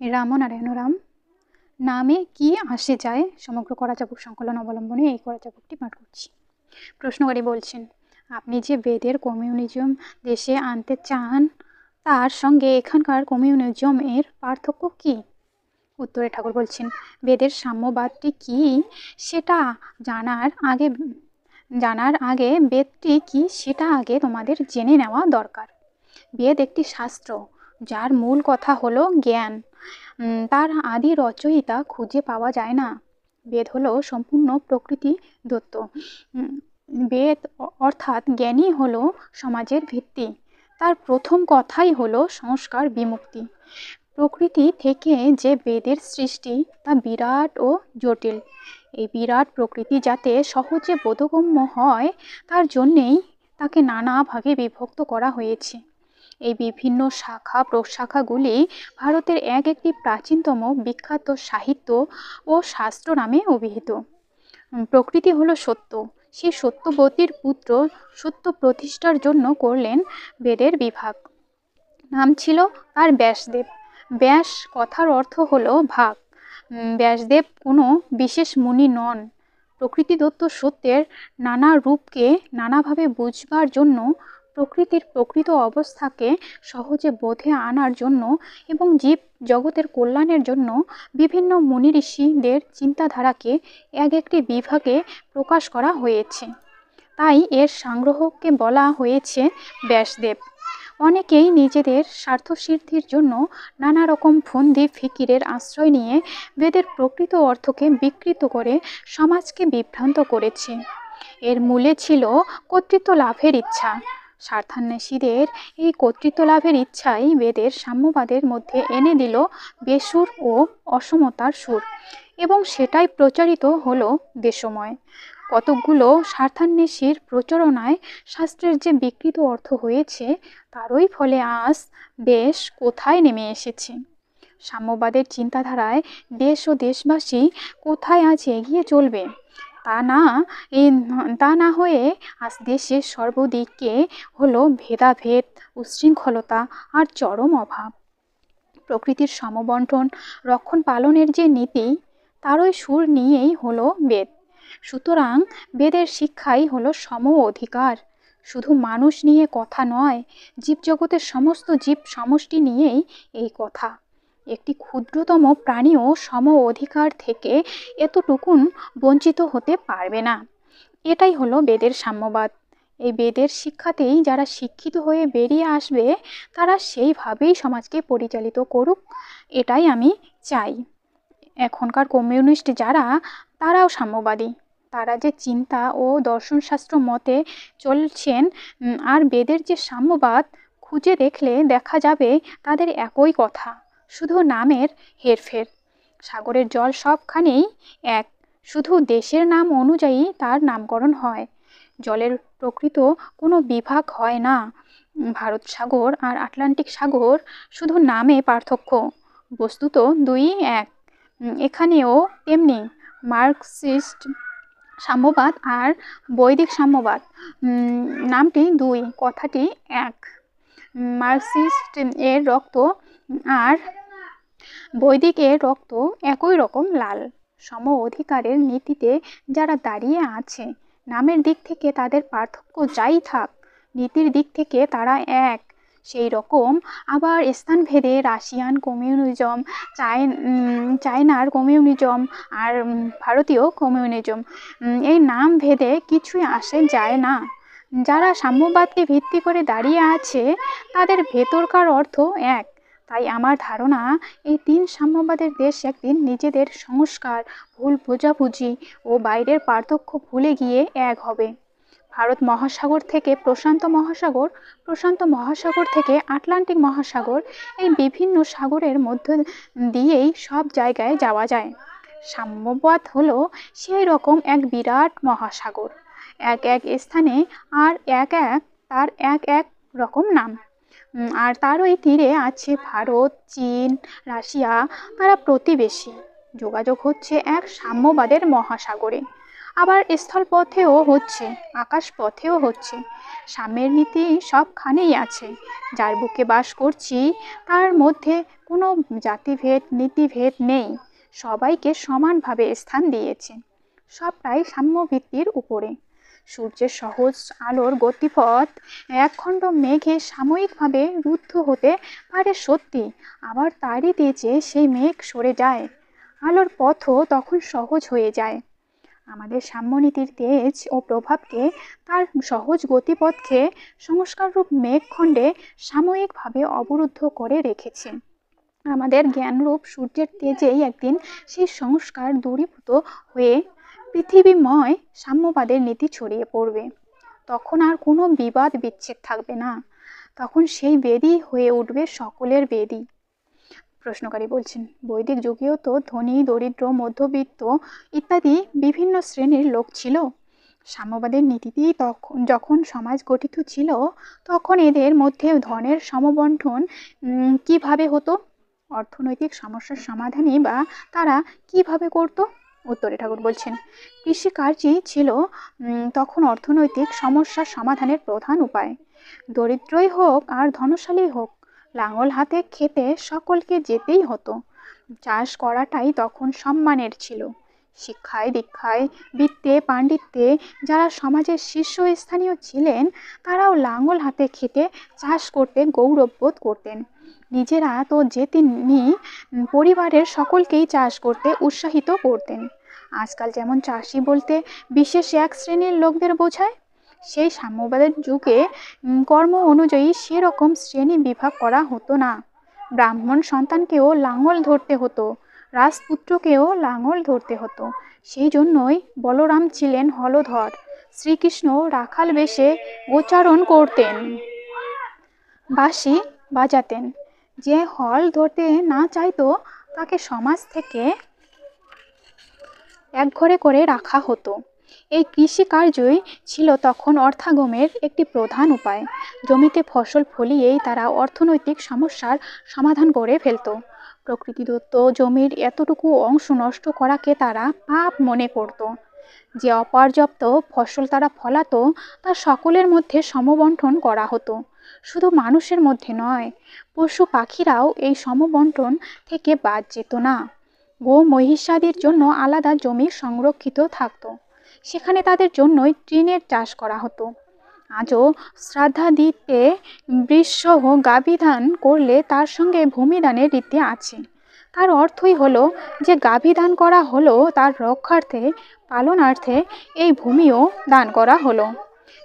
রামনারায়ণ রাম। নামে কি আসে যায় সমগ্র করাচাবুক সংকলন অবলম্বনে এই করাচাবুকটি পাঠ করছি। প্রশ্নকারী বলছেন, আপনি যে বেদের কমিউনিজম দেশে আনতে চান তার সঙ্গে এখানকার কমিউনিজম এর পার্থক্য কি? উত্তরে ঠাকুর বলছেন, বেদের সাম্যবাদটি কি সেটা জানার আগে বেদটি কি সেটা আগে তোমাদের জেনে নেওয়া দরকার। বেদ একটি শাস্ত্র যার মূল কথা হলো জ্ঞান। তার আদি রচয়িতা খুঁজে পাওয়া যায় না। বেদ হলো সম্পূর্ণ প্রকৃতি দত্ত। বেদ অর্থাৎ জ্ঞানই হলো সমাজের ভিত্তি। তার প্রথম কথাই হলো সংস্কার বিমুক্তি। প্রকৃতি থেকে যে বেদের সৃষ্টি তা বিরাট ও জটিল। এই বিরাট প্রকৃতি যাতে সহজে বোধগম্য হয় তার জন্যেই তাকে নানা ভাগে বিভক্ত করা হয়েছে। এই বিভিন্ন শাখা প্রশাখাগুলি ভারতের একটি প্রাচীনতম বিখ্যাত সাহিত্য ও শাস্ত্র নামে অভিহিত। প্রকৃতি হলো সত্য। সেই সত্যবতীর পুত্র সত্য প্রতিষ্ঠার জন্য করলেন বেদের বিভাগ। নাম ছিল তার ব্যাসদেব। ব্যাস কথার অর্থ হলো ভাগ। ব্যাসদেব কোনো বিশেষ মুনি নন। প্রকৃতিদত্ত সত্যের নানা রূপকে নানাভাবে বুঝবার জন্য, প্রকৃতির প্রকৃত অবস্থাকে সহজে বোধে আনার জন্য এবং জীব জগতের কল্যাণের জন্য বিভিন্ন মুনি ঋষিদের চিন্তাধারাকে একটি বিভাগে প্রকাশ করা হয়েছে। তাই এর সংগ্রহকে বলা হয়েছে ব্যাসদেব। অনেকেই নিজেদের স্বার্থসিদ্ধির জন্য নানা রকম ফন্দি ফিকিরের আশ্রয় নিয়ে বেদের প্রকৃত অর্থকে বিকৃত করে সমাজকে বিভ্রান্ত করেছে। এর মূলে ছিল কর্তৃত্ব লাভের ইচ্ছা। স্বার্থান্বেষীদের এই কর্তৃত্ব লাভের ইচ্ছাই বেদের সাম্যবাদের মধ্যে এনে দিল বেসুর ও অসমতার সুর, এবং সেটাই প্রচারিত হলো দেশময়। কতকগুলো স্বার্থান্বেষীর প্রচারণায় শাস্ত্রের যে বিকৃত অর্থ হয়েছে তারই ফলে আজ দেশ কোথায় নেমে এসেছে। সাম্যবাদের চিন্তাধারায় দেশ ও দেশবাসী কোথায় আজ এগিয়ে চলবে তা না হয়ে আজ দেশের সর্বদিকে হলো ভেদাভেদ, উচ্ছৃঙ্খলতা আর চরম অভাব। প্রকৃতির সমবন্টন রক্ষণ পালনের যে নীতি তারই সুর নিয়েই হলো বেদ। সুতরাং বেদের শিক্ষাই হলো সম অধিকার। শুধু মানুষ নিয়ে কথা নয়, জীবজগতের সমস্ত জীব সমষ্টি নিয়েই এই কথা। একটি ক্ষুদ্রতম প্রাণীও সম অধিকার থেকে এতটুকুন বঞ্চিত হতে পারবে না। এটাই হলো বেদের সাম্যবাদ। এই বেদের শিক্ষাতেই যারা শিক্ষিত হয়ে বেরিয়ে আসবে তারা সেইভাবেই সমাজকে পরিচালিত করুক, এটাই আমি চাই। এখনকার কমিউনিস্ট যারা, তারাও সাম্যবাদী। তারা যে চিন্তা ও দর্শনশাস্ত্র মতে চলছেন আর বেদের যে সাম্যবাদ, খুঁজে দেখলে দেখা যাবে তাদের একই কথা, শুধু নামের হেরফের। সাগরের জল সবখানেই এক, শুধু দেশের নাম অনুযায়ী তার নামকরণ হয়। জলের প্রকৃত কোনো বিভাগ হয় না। ভারত সাগর আর আটলান্টিক সাগর শুধু নামে পার্থক্য, বস্তুত দুই এক। এখানেও তেমনি মার্কসিস্ট সাম্যবাদ আর বৈদিক সাম্যবাদ নামটি দুই, কথাটি এক। মার্কসিস্ট এর রক্ত আর বৈদিক এর রক্ত একই রকম লাল। সম অধিকারের নীতিতে যারা দাঁড়িয়ে আছে, নামের দিক থেকে তাদের পার্থক্য যাই থাক, নীতির দিক থেকে তারা এক। সেই রকম আবার স্থানভেদে রাশিয়ান কমিউনিজম, চায়নার কমিউনিজম আর ভারতীয় কমিউনিজম, এই নাম ভেদে কিছুই আসে যায় না। যারা সাম্যবাদকে ভিত্তি করে দাঁড়িয়ে আছে তাদের ভেতরকার অর্থ এক। তাই আমার ধারণা এই তিন সাম্যবাদের দেশ একদিন নিজেদের সংস্কার, ভুল বোঝাবুঝি ও বাইরের পার্থক্য ভুলে গিয়ে এক হবে। ভারত মহাসাগর থেকে প্রশান্ত মহাসাগর, প্রশান্ত মহাসাগর থেকে আটলান্টিক মহাসাগর, এই বিভিন্ন সাগরের মধ্য দিয়েই সব জায়গায় যাওয়া যায়। সাম্যবাদ হলো সেই রকম এক বিরাট মহাসাগর, এক এক স্থানে আর তার এক এক রকম নাম। আর তারই তীরে আছে ভারত, চীন, রাশিয়া, তারা প্রতিবেশী। যোগাযোগ হচ্ছে এক সাম্যবাদের মহাসাগরে। আবার স্থলপথেও হচ্ছে, আকাশপথেও হচ্ছে। সাম্যের নীতি সবখানেই আছে। যার বুকে বাস করছি তার মধ্যে কোনো জাতিভেদ নীতিভেদ নেই, সবাইকে সমানভাবে স্থান দিয়েছে, সবটাই সাম্যভিত্তির উপরে। সূর্যের সহজ আলোর গতিপথ একখণ্ড মেঘে সাময়িকভাবে রুদ্ধ হতে পারে সত্যি, আবার তারই তেজে সেই মেঘ সরে যায়, আলোর পথও তখন সহজ হয়ে যায়। আমাদের সাম্যনীতির তেজ ও প্রভাবকে, তার সহজ গতিপথকে সংস্কাররূপ মেঘখণ্ডে সাময়িকভাবে অবরুদ্ধ করে রেখেছে। আমাদের জ্ঞানরূপ সূর্যের তেজেই একদিন সেই সংস্কার দূরীভূত হয়ে পৃথিবীময় সাম্যবাদের নীতি ছড়িয়ে পড়বে। তখন আর কোনো বিবাদ বিচ্ছেদ থাকবে না, তখন সেই বেদই হয়ে উঠবে সকলের বেদই। প্রশ্নকারী বলছেন, বৈদিক যুগেও তো ধনী দরিদ্র মধ্যবিত্ত ইত্যাদি বিভিন্ন শ্রেণীর লোক ছিল। সাম্যবাদের নীতিতেই যখন সমাজ গঠিত ছিল, তখন এদের মধ্যে ধনের সমবন্টন কিভাবে হতো? অর্থনৈতিক সমস্যার সমাধানই বা তারা কিভাবে করত? উত্তরে ঠাকুর বলছেন, কৃষিকার্যই ছিল তখন অর্থনৈতিক সমস্যার সমাধানের প্রধান উপায়। দরিদ্রই হোক আর ধনশালী হোক, লাঙল হাতে খেতে সকলকে যেতেই হতো। চাষ করাটাই তখন সম্মানের ছিল। শিক্ষায় দীক্ষায় বিত্তে পাণ্ডিত্যে যারা সমাজের শীর্ষস্থানীয় ছিলেন, তারাও লাঙল হাতে খেতে চাষ করতে গৌরববোধ করতেন। নিজেরা তো যেতেনই, পরিবারের সকলকেই চাষ করতে উৎসাহিত করতেন। আজকাল যেমন চাষি বলতে বিশেষ এক শ্রেণীর লোকদের বোঝায়, সেই সাম্যবাদের যুগে কর্ম অনুযায়ী সেরকম শ্রেণী বিভাগ করা হতো না। ব্রাহ্মণ সন্তানকেও লাঙল ধরতে হতো, রাজপুত্রকেও লাঙল ধরতে হতো। সেই জন্যই বলরাম ছিলেন হলধর, শ্রীকৃষ্ণ রাখাল বেশে গোচারণ করতেন, বাঁশি বাজাতেন। যে হল ধরতে না চাইতো, তাকে সমাজ থেকে একঘরে করে রাখা হতো। এই কৃষিকার্যই ছিল তখন অর্থাগমের একটি প্রধান উপায়। জমিতে ফসল ফলিয়েই তারা অর্থনৈতিক সমস্যার সমাধান করে ফেলত। প্রকৃতিদত্ত জমির এতটুকু অংশ নষ্ট করাকে তারা পাপ মনে করত। যে অপর্যাপ্ত ফসল তারা ফলাতো, তা সকলের মধ্যে সমবন্টন করা হতো। শুধু মানুষের মধ্যে নয়, পশু পাখিরাও এই সমবন্টন থেকে বাদ যেত না। গো মহিষাদির জন্য আলাদা জমি সংরক্ষিত থাকত, সেখানে তাদের জন্যই তৃণের চাষ করা হতো। আজও শ্রাদ্ধাদিতে বৃষ গাভীদান করলে তার সঙ্গে ভূমিদানের রীতি আছে। তার অর্থই হলো যে গাভী দান করা হলো, তার রক্ষার্থে পালনার্থে এই ভূমিও দান করা হলো।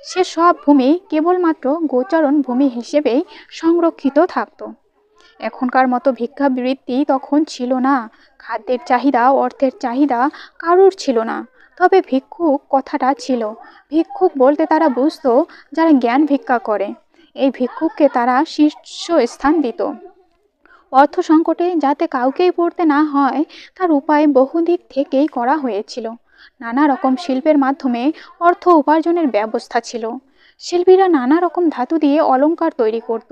সে সব ভূমি কেবলমাত্র গোচারণ ভূমি হিসেবেই সংরক্ষিত থাকত। এখনকার মতো ভিক্ষাবৃত্তি তখন ছিল না। খাদ্যের চাহিদা অর্থের চাহিদা কারুর ছিল না, তবে ভিক্ষুক কথাটা ছিল। ভিক্ষুক বলতে তারা বুঝতো যারা জ্ঞান ভিক্ষা করে। এই ভিক্ষুককে তারা শীর্ষ স্থান দিত। অর্থ সংকটে যাতে কাউকেই পড়তে না হয়, তার উপায় বহুদিক থেকেই করা হয়েছিল। নানা রকম শিল্পের মাধ্যমে অর্থ উপার্জনের ব্যবস্থা ছিল। শিল্পীরা নানা রকম ধাতু দিয়ে অলংকার তৈরি করত,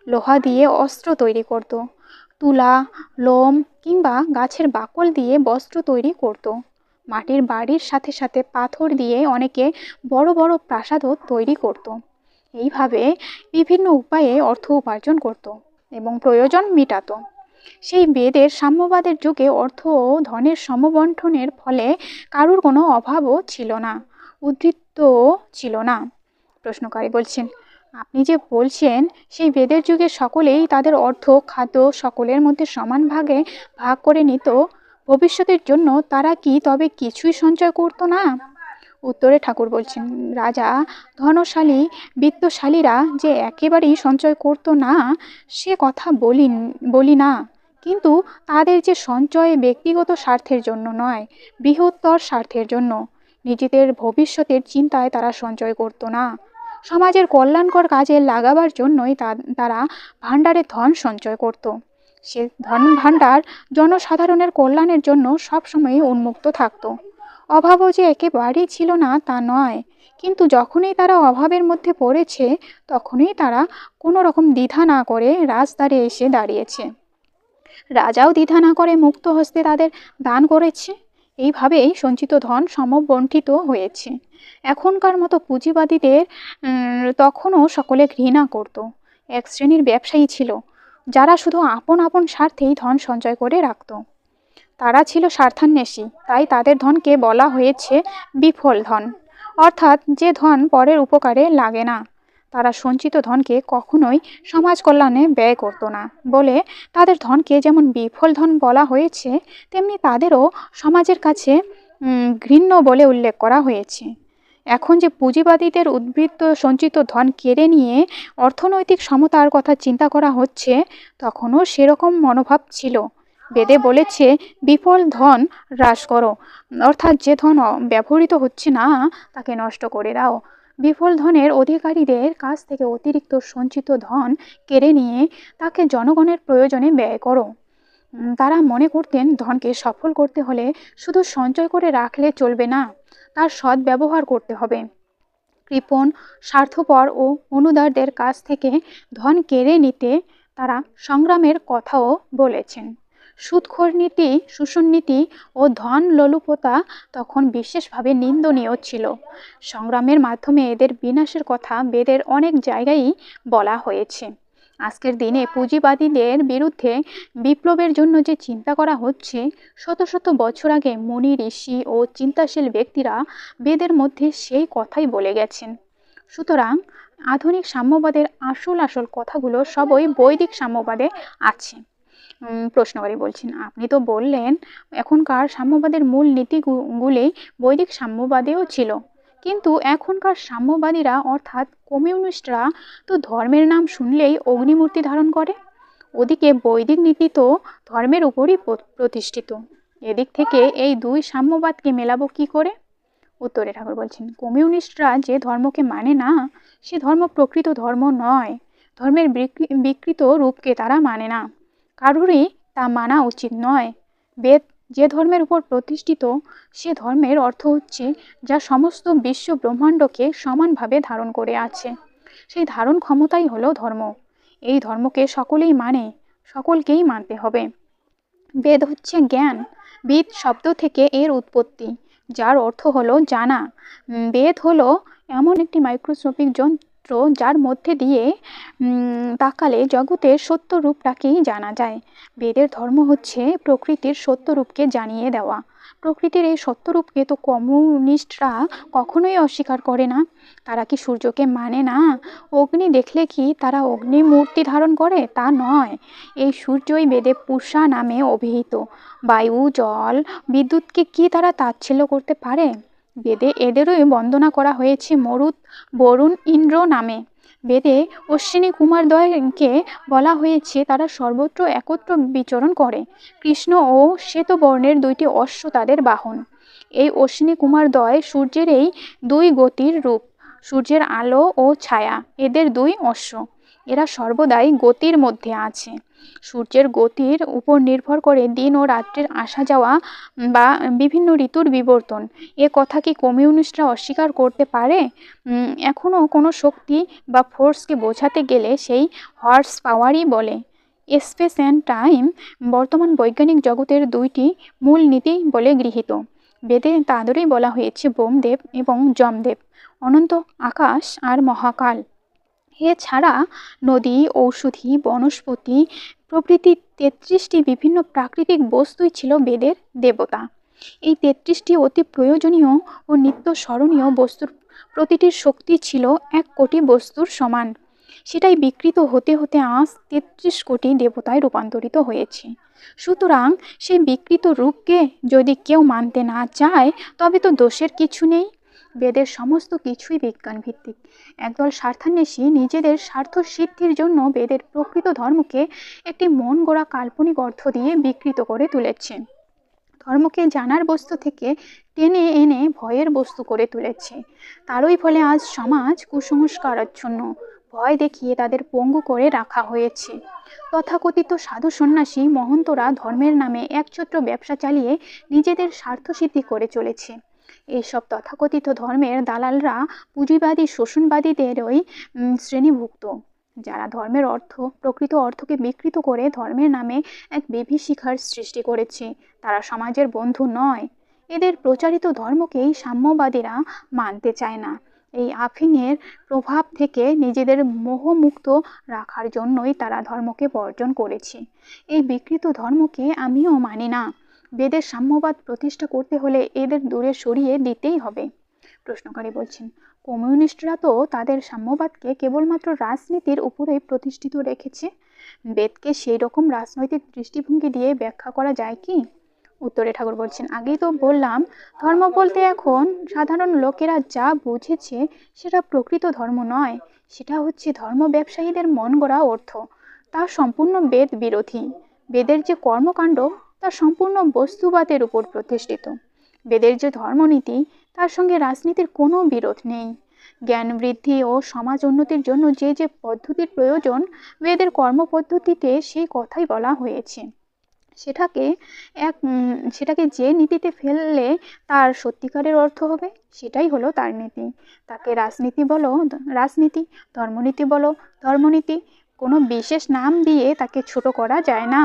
লোহা দিয়ে অস্ত্র তৈরি করত, তুলা লোম কিংবা গাছের বাকল দিয়ে বস্ত্র তৈরি করত। মাটির বাড়ির সাথে সাথে পাথর দিয়ে অনেকে বড় বড় প্রাসাদও তৈরি করত। এইভাবে বিভিন্ন উপায়ে অর্থ উপার্জন করত এবং প্রয়োজন মিটাত। সেই বেদের সাম্যবাদের যুগে অর্থ ও ধনের সমবন্টনের ফলে কারুর কোনো অভাবও ছিল না, উদ্বৃত্তও ছিল না। প্রশ্নকারী বলছেন, আপনি যে বলছেন সেই বেদের যুগে সকলেই তাদের অর্থ খাদ্য সকলের মধ্যে সমান ভাগে ভাগ করে নিত, ভবিষ্যতের জন্য তারা কি তবে কিছুই সঞ্চয় করতো না? উত্তরে ঠাকুর বলছেন, রাজা ধনশালী বিত্তশালীরা যে একেবারেই সঞ্চয় করতো না সে কথা বলি না, কিন্তু তাদের যে সঞ্চয় ব্যক্তিগত স্বার্থের জন্য নয়, বৃহত্তর স্বার্থের জন্য, নিজেদের ভবিষ্যতের চিন্তায় তারা সঞ্চয় করতো না। সমাজের কল্যাণকর কাজে লাগাবার জন্যই তারা ভাণ্ডারে ধন সঞ্চয় করত। সে ধন ভাণ্ডার জনসাধারণের কল্যাণের জন্য সবসময় উন্মুক্ত থাকত। অভাবও যে একেবারেই ছিল না তা নয়, কিন্তু যখনই তারা অভাবের মধ্যে পড়েছে, তখনই তারা কোনো রকম দ্বিধা না করে রাজদ্বারে এসে দাঁড়িয়েছে। রাজাও দ্বিধা না করে মুক্ত হস্তে তাদের দান করেছে। এইভাবেই সঞ্চিত ধন সমবন্টিত হয়েছে। এখনকার মতো পুঁজিবাদীদের তখনও সকলে ঘৃণা করত। এক শ্রেণীর ব্যবসায়ী ছিল, যারা শুধু আপন আপন স্বার্থেই ধন সঞ্চয় করে রাখত। তারা ছিল স্বার্থান্বেষী, তাই তাদের ধনকে বলা হয়েছে বিফল ধন, অর্থাৎ যে ধন পরের উপকারে লাগে না। তারা সঞ্চিত ধনকে কখনোই সমাজ কল্যাণে ব্যয় করত না বলে তাদের ধনকে যেমন বিফল ধন বলা হয়েছে, তেমনি তাদেরও সমাজের কাছে ঘৃণ্য বলে উল্লেখ করা হয়েছে। এখন যে পুঁজিবাদীদের উদ্বৃত্ত সঞ্চিত ধন কেড়ে নিয়ে অর্থনৈতিক সমতার কথা চিন্তা করা হচ্ছে, তখনও সেরকম মনোভাব ছিল। বেদে বলেছে বিফল ধন হ্রাস করো, অর্থাৎ যে ধন ব্যবহৃত হচ্ছে না তাকে নষ্ট করে দাও। বিফল ধনের অধিকারীদের কাছ থেকে অতিরিক্ত সঞ্চিত ধন কেড়ে নিয়ে তাকে জনগণের প্রয়োজনে ব্যয় করো। তারা মনে করতেন ধনকে সফল করতে হলে শুধু সঞ্চয় করে রাখলে চলবে না, তার সৎ ব্যবহার করতে হবে। কৃপণ, স্বার্থপর ও অনুদারদের কাছ থেকে ধন কেড়ে নিতে তারা সংগ্রামের কথাও বলেছেন। সুদখোর নীতি, শোষণ নীতি ও ধন লোলুপতা তখন বিশেষভাবে নিন্দনীয় ছিল। সংগ্রামের মাধ্যমে এদের বিনাশের কথা বেদের অনেক জায়গায়ই বলা হয়েছে। আজকের দিনে পুঁজিবাদীদের বিরুদ্ধে বিপ্লবের জন্য যে চিন্তা করা হচ্ছে, শত শত বছর আগে মুনি, ঋষি ও চিন্তাশীল ব্যক্তিরা বেদের মধ্যে সেই কথাই বলে গেছেন। সুতরাং আধুনিক সাম্যবাদের আসল কথাগুলো সবই বৈদিক সাম্যবাদে আছে। প্রশ্নকারী বলছেন, আপনি তো বললেন এখনকার সাম্যবাদের মূল নীতিগুলি বৈদিক সাম্যবাদেও ছিল, কিন্তু এখনকার সাম্যবাদীরা অর্থাৎ কমিউনিস্টরা তো ধর্মের নাম শুনলেই অগ্নিমূর্তি ধারণ করে। ওদিকে বৈদিক নীতি তো ধর্মের উপরই প্রতিষ্ঠিত। এদিক থেকে এই দুই সাম্যবাদকে মেলাবো কি করে? উত্তরে ঠাকুর বলছেন, কমিউনিস্টরা যে ধর্মকে মানে না, সে ধর্ম প্রকৃত ধর্ম নয়। ধর্মের বিকৃত রূপকে তারা মানে না, কারোরই তা মানা উচিত নয়। বেদ যে ধর্মের উপর প্রতিষ্ঠিত, সে ধর্মের অর্থ হচ্ছে যা সমস্ত বিশ্ব ব্রহ্মাণ্ডকে সমানভাবে ধারণ করে আছে। সেই ধারণ ক্ষমতাই হলো ধর্ম। এই ধর্মকে সকলেই মানে, সকলকেই মানতে হবে। বেদ হচ্ছে জ্ঞান। বেদ শব্দ থেকে এর উৎপত্তি, যার অর্থ হলো জানা। বেদ হলো এমন একটি মাইক্রোস্কোপিক যন্ত্র যার মধ্যে দিয়ে তাকালে জগতের সত্য রূপটাকেই জানা যায়। বেদের ধর্ম হচ্ছে প্রকৃতির সত্য রূপকে জানিয়ে দেওয়া। প্রকৃতির এই সত্যরূপকে তো কমিউনিস্টরা কখনোই অস্বীকার করে না। তারা কি সূর্যকে মানে না? অগ্নি দেখলে কি তারা অগ্নি মূর্তি ধারণ করে? তা নয়। এই সূর্যই বেদে পূষা নামে অভিহিত। বায়ু, জল, বিদ্যুৎকে কি তারা তাচ্ছিল্য করতে পারে? বেদে এদেরই বন্দনা করা হয়েছে মরুত, বরুণ, ইন্দ্র নামে। বেদে অশ্বিনী কুমারদ্বয়কে বলা হয়েছে তারা সর্বত্র একত্র বিচরণ করে। কৃষ্ণ ও শ্বেতবর্ণের দুইটি অশ্ব তাদের বাহন। এই অশ্বিনী কুমারদ্বয় সূর্যের এই দুই গতির রূপ। সূর্যের আলো ও ছায়া এদের দুই অশ্ব। এরা সর্বদাই গতির মধ্যে আছে। সূর্যের গতির উপর নির্ভর করে দিন ও রাত্রির আসা যাওয়া বা বিভিন্ন ঋতুর বিবর্তন। এ কথা কি কমিউনিস্টরা অস্বীকার করতে পারে? এখনও কোনো শক্তি বা ফোর্সকে বোঝাতে গেলে সেই হর্স পাওয়ারই বলে। স্পেস অ্যান্ড টাইম বর্তমান বৈজ্ঞানিক জগতের দুইটি মূল নীতি বলে গৃহীত। বেদে তাদেরই বলা হয়েছে বোমদেব এবং যমদেব, অনন্ত আকাশ আর মহাকাল। এছাড়া নদী, ঔষধি, বনস্পতি প্রভৃতি ৩৩টি বিভিন্ন প্রাকৃতিক বস্তুই ছিল বেদের দেবতা। এই ৩৩টি অতি প্রয়োজনীয় ও নিত্য স্মরণীয় বস্তুর প্রতিটির শক্তি ছিল ১ কোটি বস্তুর সমান। সেটাই বিকৃত হতে হতে আজ ৩৩ কোটি দেবতায় রূপান্তরিত হয়েছে। সুতরাং সেই বিকৃত রূপকে যদি কেউ মানতে না চায়, তবে তো দোষের কিছু নেই। বেদের সমস্ত কিছুই বিজ্ঞান ভিত্তিক। একদল স্বার্থান্বেষী নিজেদের স্বার্থ সিদ্ধির জন্য বেদের প্রকৃত ধর্মকে একটি মন গড়া কাল্পনিক অর্থ দিয়ে বিকৃত করে তুলেছে। ধর্মকে জানার বস্তু থেকে টেনে এনে ভয়ের বস্তু করে তুলেছে। তারই ফলে আজ সমাজ কুসংস্কারাচ্ছন্ন। ভয় দেখিয়ে তাদের পঙ্গু করে রাখা হয়েছে। তথাকথিত সাধু সন্ন্যাসী মহন্তরা ধর্মের নামে একছত্র ব্যবসা চালিয়ে নিজেদের স্বার্থসিদ্ধি করে চলেছে। এইসব তথাকথিত ধর্মের দালালরা পুঁজিবাদী শোষণবাদীদেরই শ্রেণীভুক্ত, যারা ধর্মের প্রকৃত অর্থকে বিকৃত করে ধর্মের নামে এক বিভীষিকার সৃষ্টি করেছে। তারা সমাজের বন্ধু নয়। এদের প্রচারিত ধর্মকেই সাম্যবাদীরা মানতে চায় না। এই আফিংয়ের প্রভাব থেকে নিজেদের মোহমুক্ত রাখার জন্যই তারা ধর্মকে বর্জন করেছে। এই বিকৃত ধর্মকে আমিও মানি না। বেদের সাম্যবাদ প্রতিষ্ঠা করতে হলে এদের দূরে সরিয়ে দিতেই হবে। প্রশ্নকারী বলছেন, কমিউনিস্টরা তো তাদের সাম্যবাদকে কেবলমাত্র রাজনীতির উপরেই প্রতিষ্ঠিত রেখেছে। বেদকে সেই রকম রাজনৈতিক দৃষ্টিভঙ্গি দিয়ে ব্যাখ্যা করা যায় কি? উত্তরে ঠাকুর বলছেন, আগেই তো বললাম, ধর্ম বলতে এখন সাধারণ লোকেরা যা বুঝেছে সেটা প্রকৃত ধর্ম নয়, সেটা হচ্ছে ধর্ম ব্যবসায়ীদের মন গড়া অর্থ। তা সম্পূর্ণ বেদ বিরোধী। বেদের যে কর্মকাণ্ড তা সম্পূর্ণ বস্তুবাদের উপর প্রতিষ্ঠিত। বেদের যে ধর্মনীতি তার সঙ্গে রাজনীতির কোনো বিরোধ নেই। জ্ঞান বৃদ্ধি ও সমাজ উন্নতির জন্য যে যে পদ্ধতির প্রয়োজন, বেদের কর্মপদ্ধতিতে সেই কথাই বলা হয়েছে। সেটাকে যে নীতিতে ফেললে তার সত্যিকারের অর্থ হবে, সেটাই হলো তার নীতি। তাকে রাজনীতি বলো রাজনীতি, ধর্মনীতি বলো ধর্মনীতি, কোনো বিশেষ নাম দিয়ে তাকে ছোট করা যায় না।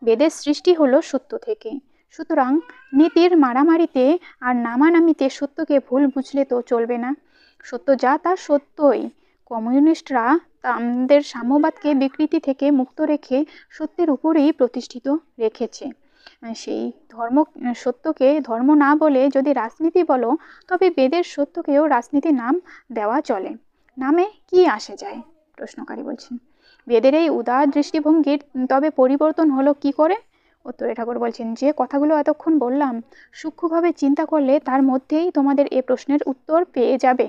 বেদের সৃষ্টি হলো সত্য থেকে। সুতরাং নীতির মারামারিতে আর নামানামিতে সত্যকে ভুল বুঝলে তো চলবে না। সত্য যা তা সত্যই। কমিউনিস্টরা তাদের সাম্যবাদকে বিকৃতি থেকে মুক্ত রেখে সত্যের উপরেই প্রতিষ্ঠিত রেখেছে। সেই সত্যকে ধর্ম না বলে যদি রাজনীতি বলো, তবে বেদের সত্যকেও রাজনীতি নাম দেওয়া চলে। নামে কি আসে যায়? প্রশ্নকারী বলছেন, বেদের এই উদার দৃষ্টিভঙ্গির তবে পরিবর্তন হলো কি করে? উত্তরে ঠাকুর বলছেন, যে কথাগুলো এতক্ষণ বললাম সূক্ষ্মভাবে চিন্তা করলে তার মধ্যেই তোমাদের এ প্রশ্নের উত্তর পেয়ে যাবে।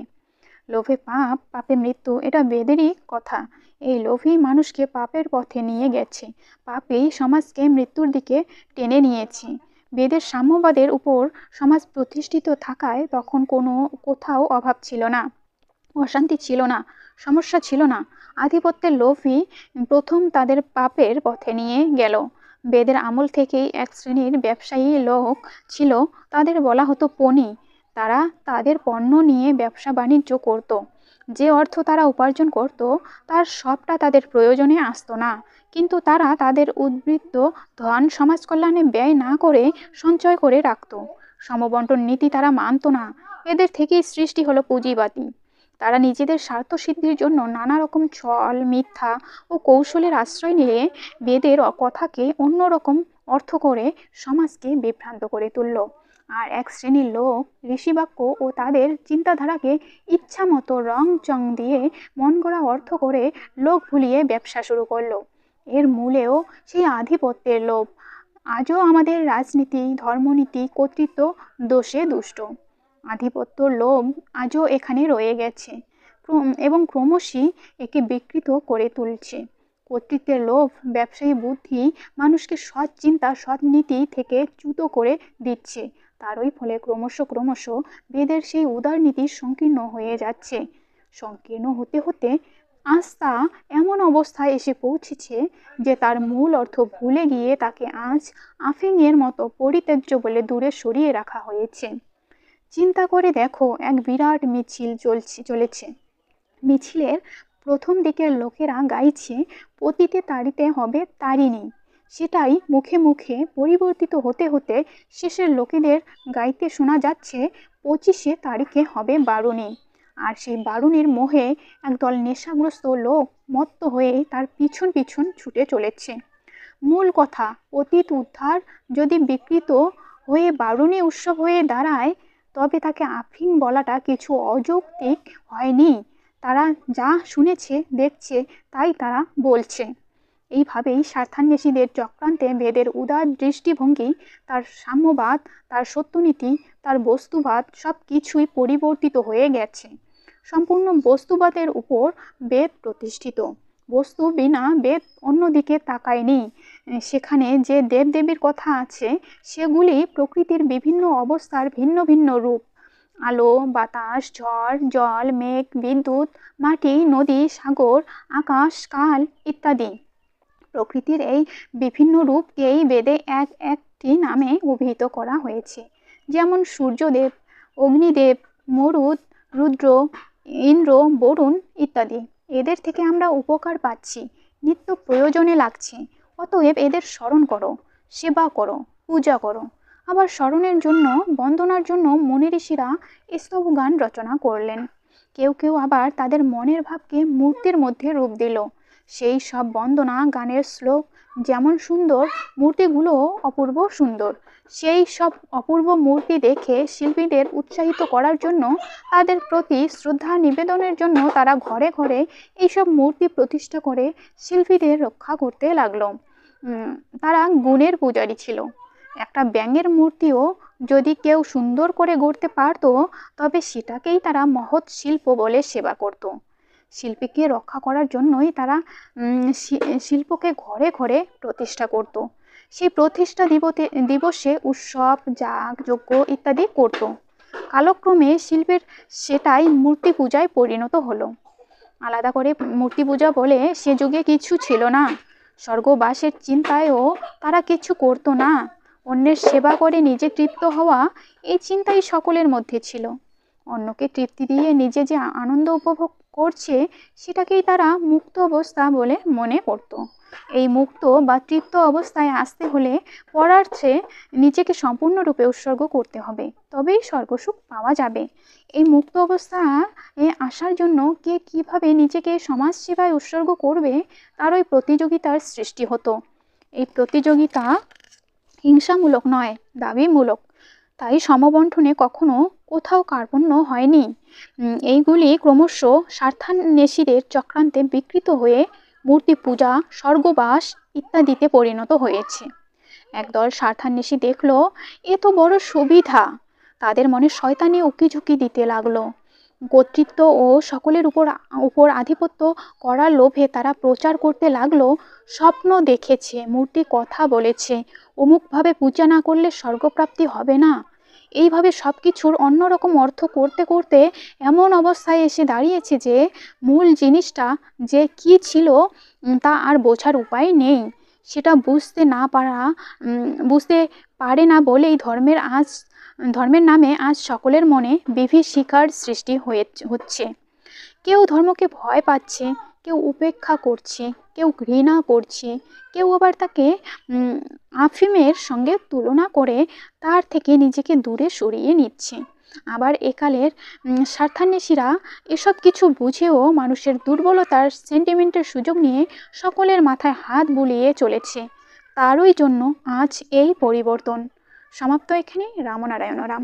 লোভে পাপ, পাপে মৃত্যু, এটা বেদেরই কথা। এই লোভই মানুষকে পাপের পথে নিয়ে গেছে, পাপেই সমাজকে মৃত্যুর দিকে টেনে নিয়েছে। বেদের সাম্যবাদের উপর সমাজ প্রতিষ্ঠিত থাকায় তখন কোথাও অভাব ছিল না, অশান্তি ছিল না, সমস্যা ছিল না। আধিপত্যের লোভই প্রথম তাদের পাপের পথে নিয়ে গেল। বেদের আমল থেকেই এক শ্রেণীর ব্যবসায়ী লোক ছিল, তাদের বলা হতো পণি। তারা তাদের পণ্য নিয়ে ব্যবসা বাণিজ্য করত। যে অর্থ তারা উপার্জন করত তার সবটা তাদের প্রয়োজনে আসতো না, কিন্তু তারা তাদের উদ্বৃত্ত ধন সমাজ কল্যাণে ব্যয় না করে সঞ্চয় করে রাখত। সমবন্টন নীতি তারা মানত না। এদের থেকেই সৃষ্টি হলো পুঁজিবাদী। তারা নিজেদের স্বার্থ সিদ্ধির জন্য নানা রকম ছল, মিথ্যা ও কৌশলের আশ্রয় নিয়ে বেদের কথাকে অন্যরকম অর্থ করে সমাজকে বিভ্রান্ত করে তুলল। আর এক শ্রেণীর লোক ঋষিবাক্য ও তাদের চিন্তাধারাকে ইচ্ছা মতো রং চং দিয়ে মন গড়া অর্থ করে লোক ভুলিয়ে ব্যবসা শুরু করলো। এর মূলেও সেই আধিপত্যের লোভ। আজও আমাদের রাজনীতি, ধর্মনীতি, কর্তৃত্ব দোষে দুষ্ট। আধিপত্য লোভ আজও এখানে রয়ে গেছে এবং ক্রমশই একে বিকৃত করে তুলছে। কর্তৃত্বের লোভ, ব্যবসায়ী বুদ্ধি মানুষকে সৎ চিন্তা, সৎ নীতি থেকে চ্যুত করে দিচ্ছে। তারই ফলে ক্রমশ বেদের সেই উদার নীতি সংকীর্ণ হয়ে যাচ্ছে। সংকীর্ণ হতে হতে আজ তা এমন অবস্থায় এসে পৌঁছেছে যে তার মূল অর্থ ভুলে গিয়ে তাকে আজ আফিংয়ের মতো পরিত্যাজ্য বলে দূরে সরিয়ে রাখা হয়েছে। চিন্তা করে দেখো, এক বিরাট মিছিল চলেছে। মিছিলের প্রথম দিকের লোকেরা গাইছে, পতিতে তাড়িতে হবে তারিণী। সেটাই মুখে মুখে পরিবর্তিত হতে হতে শেষের লোকেদের গাইতে শোনা যাচ্ছে, 25 তারিখে হবে বারুণী। আর সেই বারুণীর মোহে একদল নেশাগ্রস্ত লোক মত্ত হয়ে তার পিছন পিছন ছুটে চলেছে। মূল কথা, অতীত উদ্ধার যদি বিকৃত হয়ে বারুণী উৎসব হয়ে দাঁড়ায়, তবে তাকে আফিং বলাটা কিছু অযৌক্তিক হয়নি। তারা যা শুনেছে, দেখছে, তাই তারা বলছে। এইভাবেই স্বার্থান্বেষীদের চক্রান্তে বেদের উদার দৃষ্টিভঙ্গি, তার সাম্যবাদ, তার সত্যনীতি, তার বস্তুবাদ সব কিছুই পরিবর্তিত হয়ে গেছে। সম্পূর্ণ বস্তুবাদের উপর বেদ প্রতিষ্ঠিত। বস্তু বিনা বেদ অন্যদিকে তাকায়নি। সেখানে যে দেবদেবীর কথা আছে সেগুলি প্রকৃতির বিভিন্ন অবস্থার ভিন্ন ভিন্ন রূপ। আলো, বাতাস, ঝড়, জল, মেঘ, বিদ্যুৎ, মাটি, নদী, সাগর, আকাশ, কাল ইত্যাদি। প্রকৃতির এই বিভিন্ন রূপকেই বেদে এক একটি নামে অভিহিত করা হয়েছে। যেমন সূর্যদেব, অগ্নিদেব, মরুদ, রুদ্র, ইন্দ্র, বরুণ ইত্যাদি। এদের থেকে আমরা উপকার পাচ্ছি, নিত্য প্রয়োজনে লাগছে। অতএব এদের স্মরণ করো, সেবা করো, পূজা করো। আবার স্মরণের জন্য, বন্দনার জন্য মুনি ঋষিরা স্তব গান রচনা করলেন। কেউ কেউ আবার তাদের মনের ভাবকে মূর্তির মধ্যে রূপ দিল। সেই সব বন্দনা গানের শ্লোক যেমন সুন্দর, মূর্তিগুলোও অপূর্ব সুন্দর। সেই সব অপূর্ব মূর্তি দেখে শিল্পীদের উৎসাহিত করার জন্য, তাদের প্রতি শ্রদ্ধা নিবেদনের জন্য তারা ঘরে ঘরে এইসব মূর্তি প্রতিষ্ঠা করে শিল্পীদের রক্ষা করতে লাগলো। তারা গুণের পূজারী ছিল। একটা ব্যাঙের মূর্তিও যদি কেউ সুন্দর করে গড়তে পারতো, তবে সেটাকেই তারা মহৎ শিল্প বলে সেবা করত। শিল্পীকে রক্ষা করার জন্যই তারা শিল্পকে ঘরে ঘরে প্রতিষ্ঠা করত। সেই প্রতিষ্ঠা দিবসে উৎসব, যাগযজ্ঞ ইত্যাদি করত। কালক্রমে শিল্পের সেটাই মূর্তি পূজায় পরিণত হলো। আলাদা করে মূর্তি পূজা বলে সে যুগে কিছু ছিল না। স্বর্গবাসের চিন্তায়ও তারা কিছু করতো না। অন্যের সেবা করে নিজে তৃপ্ত হওয়া, এই চিন্তাই সকলের মধ্যে ছিল। অন্যকে তৃপ্তি দিয়ে নিজে যে আনন্দ উপভোগ করছে, সেটাকেই তারা মুক্ত অবস্থা বলে মনে করত। এই মুক্ত বা তৃপ্ত অবস্থায় আসতে হলে পরার্থে নিজেকে সম্পূর্ণরূপে উৎসর্গ করতে হবে, তবেই স্বর্গসুখ পাওয়া যাবে। এই মুক্ত অবস্থায় আসার জন্য কে কিভাবে নিজেকে সমাজ সেবায় উৎসর্গ করবে, তার ওই প্রতিযোগিতার সৃষ্টি হতো। এই প্রতিযোগিতা হিংসামূলক নয়, দাবিমূলক। তাই সমবন্টনে কখনো কোথাও কার্পণ্য হয়নি। এইগুলি ক্রমশ স্বার্থান্বেষীদের চক্রান্তে বিকৃত হয়ে মূর্তি পূজা, স্বর্গবাস ইত্যাদিতে পরিণত হয়েছে। একদল স্বার্থান্বেষী দেখলো এ তো বড় সুবিধা, তাদের মনে শয়তানি উকিঝুঁকি দিতে লাগলো। কর্তৃত্ব ও সকলের উপর আধিপত্য করার লোভে তারা প্রচার করতে লাগলো, স্বপ্ন দেখেছে, মূর্তি কথা বলেছে, অমুকভাবে পূজা না করলে স্বর্গপ্রাপ্তি হবে না। এইভাবে সব কিছুর অন্যরকম অর্থ করতে করতে এমন অবস্থায় এসে দাঁড়িয়েছে যে মূল জিনিসটা যে কি ছিল তা আর বোঝার উপায় নেই। সেটা বুঝতে পারে না বলেই ধর্মের নামে আজ সকলের মনে বিভীষিকার সৃষ্টি হচ্ছে। কেউ ধর্মকে ভয় পাচ্ছে, কেউ উপেক্ষা করছে, কেউ ঘৃণা করছে, কেউ আবার তাকে আফিমের সঙ্গে তুলনা করে তার থেকে নিজেকে দূরে সরিয়ে নিচ্ছে। আবার একালের স্বার্থান্বেষীরা এসব কিছু বুঝেও মানুষের দুর্বলতার সেন্টিমেন্টের সুযোগ নিয়ে সকলের মাথায় হাত বুলিয়ে চলেছে। তারই জন্য আজ এই পরিবর্তন। সমাপ্ত এখানে। রামনারায়ণ রাম।